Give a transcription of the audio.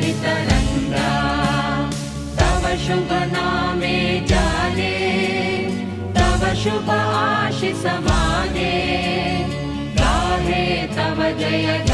तरंगा तव शुभ नामे जाने तव शुभ आशीष माने गाहे तव जय